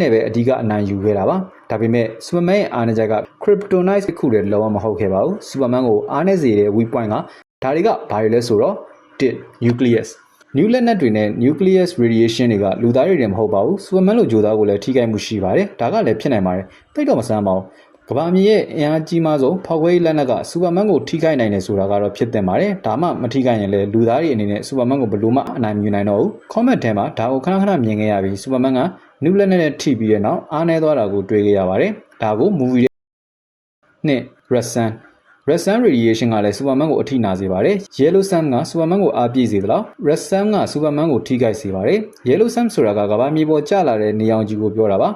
နဲ့ပဲအဓိကအနိုင်ယူခဲ့တာပါဒါပေမဲ့ Superman ရဲ့အားနည်းချက်က Kryptonite ခုတည်းလုံးဝမဟုတ်ခဲ့ပါဘူး Superman ကိုအားနည်းစေတဲ့ weak point ကဒါတွေကဘာတွေလဲဆိုတော့ nucleus new လက်နက်တွေနဲ့ nucleus radiation တွေကလူသားတွေတင်မဟုတ်ပါဘူး Superman လိုဂျိုသားကိုလည်းထိခိုက်မှုရှိပါတယ်ဒါကလည်းဖြစ်နိုင်ပါတယ်တိတ်တော့မဆန်းပါဘူးကဘာမြေရဲ့အင်အားကြီးမားဆုံးဖောက်ခွဲရေးလက်နက်က Superman ကိုထိခိုက်နိုင်တယ်ဆိုတာကတော့ဖြစ်တင်ပါတယ်ဒါမှမထိခိုက်ရင်လည်းလူသားတွေအနေနဲ့ Superman ကိုဘယ်လိုမှအနိုင်မယူနိုင်တော့ဘူး comment ထဲမှာဒါကိုခဏမြင်ခဲ့ရပြီး Superman က new လက်နက်နဲ့ထိပြီးတဲ့နောက်အားနည်းသွားတာကိုတွေ့ခဲ့ရပါတယ်ဒါကို movie နဲ့ Red Sun radiation ကလည်း Superman ကိုအထိနာစေပါတယ် Yellow Sun က Superman ကိုအားပြည့်စေသလောက် Red Sun က Superman ကိုထိခိုက်စေပါတယ် Yellow Sun ဆိုတာကကဘာမြေပေါ်ကျလာတဲ့နေရောင်ခြည်ကိုပြောတာပါ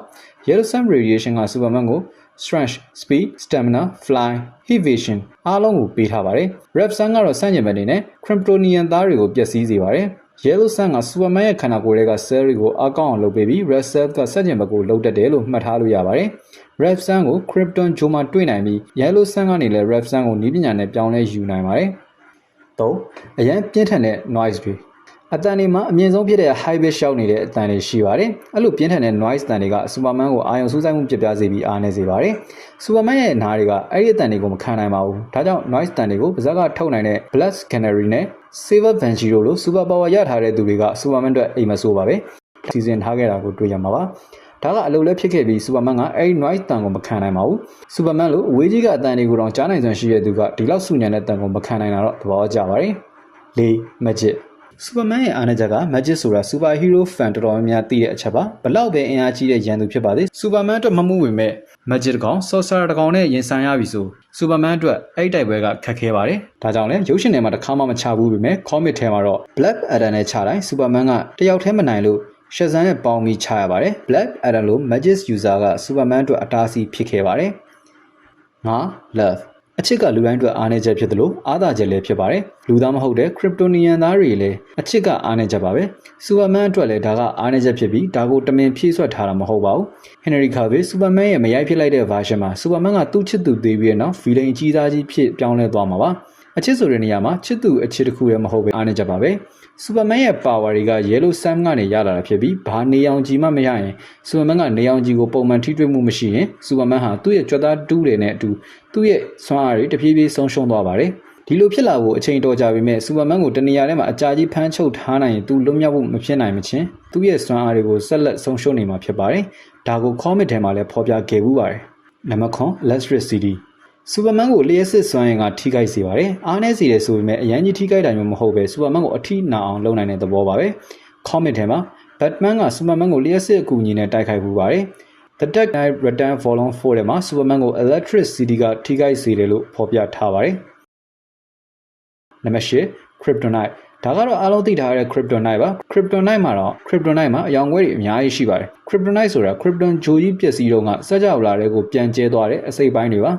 Yellow Sun radiation က Superman ကို strength, speed, stamina, fly, evasion အားလုံးကိုပေးထားပါတယ် Red Sun ကတော့စန့်ကျင်ဘက်နေနဲ့ Kryptonian သားတွေကိုပျက်စီးစေပါတယ် Yellow Sun က Superman ရဲ့ခန္ဓာကိုယ်တွေက cell တွေကိုအားကောင်းအောင်လုပ်ပေးပြီး Red Sun ကစန့်ကျင်ဘက်ကိုလှုပ်တတ်တယ်လို့မှတ်ထားလို့ရပါတယ် Red Sun ကို Krypton ဂျိုမှာတွေ့နိုင်ပြီး Yellow Sun ကနေလည်း Red Sun ကိုနည်းပညာနဲ့ပြောင်းလဲယူနိုင်ပါတယ် 3. အရန်ပြင်းထန်တဲ့ noise တွေအတန်တွေမှာအမြင့်ဆုံးဖြစ်တဲ့ high pitch ရှောက်နေတဲ့အတန်တွေရှိပါတယ်အဲ့လိုပြင်းထန်တဲ့ noise တန်တွေက Superman ကိုအာရုံစူးစိုက်မှုပြပြစေပြီးအားနည်းစေပါတယ် Superman ရဲ့နားတွေကအဲ့ဒီအတန်တွေကိုမခံနိုင်ပါဘူးဒါကြောင့် noise တန်တွေကိုပါးစပ်ကထုတ်နိုင်တဲ့ Black Canary နဲ့ Silver Banshee တို့လို super power ရထားတဲ့သူတွေက Superman အတွက်အိမ်မဆိုးပါပဲစီစဉ်ထားခဲ့တာကိုတွေ့ရမှာပါဒါကအလုပ်လည်းဖြစ်ခဲ့ပြီး Superman ကအဲ့ဒီ noise တန်ကိုမခံနိုင်ပါဘူး Superman လိုအဝေးကြီးကအတန်တွေကိုတော့ကြားနိုင်စွမ်းရှိတဲ့သူကဒီလောက်ဆူညံတဲ့တန်ကိုမခံနိုင်တာတော့သဘောကျပါတယ် 4. Magic Superman ရဲ့အားနည်းချက်က Magic ဆိုတာ Superhero fan တော်တော်များများသိတဲ့အချက်ပါဘလောက်ပဲအင်အားကြီးတဲ့ရန်သူဖြစ်ပါသေး Superman အတွက်မမှုဝင်မဲ့ Magic တကောင် Sorcerer တကောင်နဲ့ရင်ဆိုင်ရပြီဆို Superman အတွက်အဲ့တိုက်ပွဲကခက်ခဲပါတယ်ဒါကြောင့်လဲရုပ်ရှင်ထဲမှာတစ်ခါမှမချဘူးပေမဲ့ comic ထဲမှာတော့ Black Adam နဲ့ချတိုင်း Superman ကတယောက်တည်းမနိုင်လို့Shazam နဲ့ပေါင်းပြီးချရပါတယ် Black Adam လို့ Magic user က Superman အတွက်အတားအဆီးဖြစ်ခဲ့ပါတယ် Love အချစ်ကလူတိုင်းအတွက်အားနည်းချက်ဖြစ်တယ်လို့အားသာချက်လည်းဖြစ်ပါတယ်လူသားမဟုတ်တဲ့ Kryptonian သားတွေလည်းအချစ်ကအားနည်းချက်ပါပဲ Superman အတွက်လည်းဒါကအားနည်းချက်ဖြစ်ပြီးဒါကိုတမင်ဖြည့်ဆွတ်ထားတာမဟုတ်ပါဘူး Henry Cavill Superman ရဲ့မရိုက်ဖြစ်လိုက်တဲ့ version မှာ Superman ကသူ့ချစ်သူသေးပြီးတဲ့နောက် villain အကြီးစားကြီးဖြစ်ပြောင်းလဲသွားမှာပါအချစ်ဆိုတဲ့နေရာမှာချစ်သူအချစ်တစ်ခုလည်းမဟုတ်ပဲအားနည်းချက်ပါပဲ Superman ရဲ့ power တွေက Yellow Sun ကနေရလာတာဖြစ်ပြီးဘာနေအောင်ကြီးမှမရရင် Superman ကနေအောင်ကြီးကိုပုံမှန်ထိတွေ့မှုမရှိရင် Superman ဟာသူ့ရဲ့ကြွက်သားတူးတွေနဲ့အတူသူ့ရဲ့စွမ်းအားတွေတဖြည်းဖြည်းဆုံးရှုံးသွားပါတယ်ဒီလိုဖြစ်လာဖို့အချိန်တော်ကြာပြီမဲ့ Superman ကိုတနေရာထဲမှာအကြာကြီးဖမ်းချုပ်ထားနိုင်ရင်သူလွတ်မြောက်ဖို့မဖြစ်နိုင်မချင်းသူ့ရဲ့စွမ်းအားတွေကိုဆက်လက်ဆုံးရှုံးနေမှာဖြစ်ပါတယ်ဒါကို comic ထဲမှာလည်းဖော်ပြခဲ့ဘူးပါတယ်နံပါတ် Electricity Superman ကိုလျှက်စစ်စွမ်းရင်ကထိခိုက်စေပါတယ်အားနည်းစေတယ်ဆိုပေမဲ့အရန်ကြီးထိခိုက်တာမျိုးမဟုတ်ပဲ Superman ကိုအထိနာအောင်လုပ်နိုင်တဲ့သဘောပါပဲ comic ထဲမှာ Batman က Superman ကိုလျှက်စစ်အကူအညီနဲ့တိုက်ခိုက်ဘူးပါတယ် The Dark Knight Returns Volume 4 ထဲမှာ Superman ကို Electricity ကထိခိုက်စေတယ်လို့ဖော်ပြထားပါတယ်နံပါတ် 8 Kryptonite ဒါကတော့အားလုံးသိထားတဲ့ Kryptonite ပါ Kryptonite မှာအယောင်ခွဲတွေအများကြီးရှိပါတယ် Kryptonite ဆိုတာ Krypton ဂျိုကြီးပျက်စီးတော့ကစကြဝဠာတွေကိုပြန်ကျဲသွားတဲ့အစိတ်ပိုင်းတွေပါ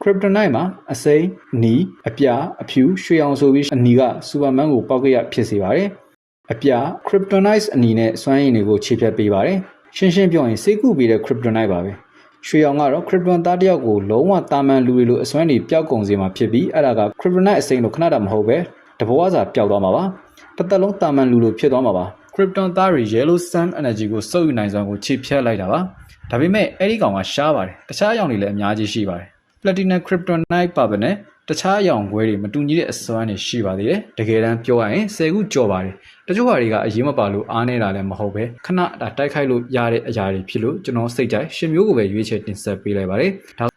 Kryptonite မှာအစိမ်း၊နီ၊အပြာ၊အဖြူ၊ရွှေအောင်ဆိုပြီးအနီက Superman ကိုပောက်ကရဖြစ်စေပါတယ်။အပြာ Kryptonite အနီနဲ့စွမ်းရည်တွေကိုခြေဖြတ်ပေးပါတယ်။ရှင်းပြောရင်စေကူပေးတဲ့ Kryptonite ပါပဲ။ရွှေအောင်ကတော့ Krypton သားတစ်ယောက်ကိုလုံးဝတာမန်လူတွေလိုအစွမ်းတွေပျောက်ကုန်စေမှာဖြစ်ပြီးအဲ့ဒါက Kryptonite အစိမ်းလိုခဏတာမဟုတ်ပဲတဘဝစာပျောက်သွားမှာပါ။တစ်သက်လုံးတာမန်လူလိုဖြစ်သွားမှာပါ။ Krypton သားတွေ Yellow Sun Energy ကိုစုပ်ယူနိုင်စွမ်းကိုခြေဖြတ်လိုက်တာပါ။ဒါပေမဲ့အဲ့ဒီကောင်ကရှားပါတယ်။တခြားအယောင်တွေလည်းအများကြီးရှိပါတယ်။ Platinum Kryptonite ပါပဲနဲ့တခြားအယောင်ခွဲတွေမတူညီတဲ့အစွမ်းတွေရှိပါသေးတယ်တကယ်တမ်းပြောရရင်10ခုကြော်ပါတယ်တချို့ဟာတွေကအရေးမပါလို့အားနေတာလည်းမဟုတ်ပဲခဏတိုက်ခိုက်လို့ရတဲ့အရာတွေဖြစ်လို့ကျွန်တော်စိတ်ကြိုက်10မျိုးကိုပဲရွေးချယ်တင်ဆက်ပေးလိုက်ပါတယ်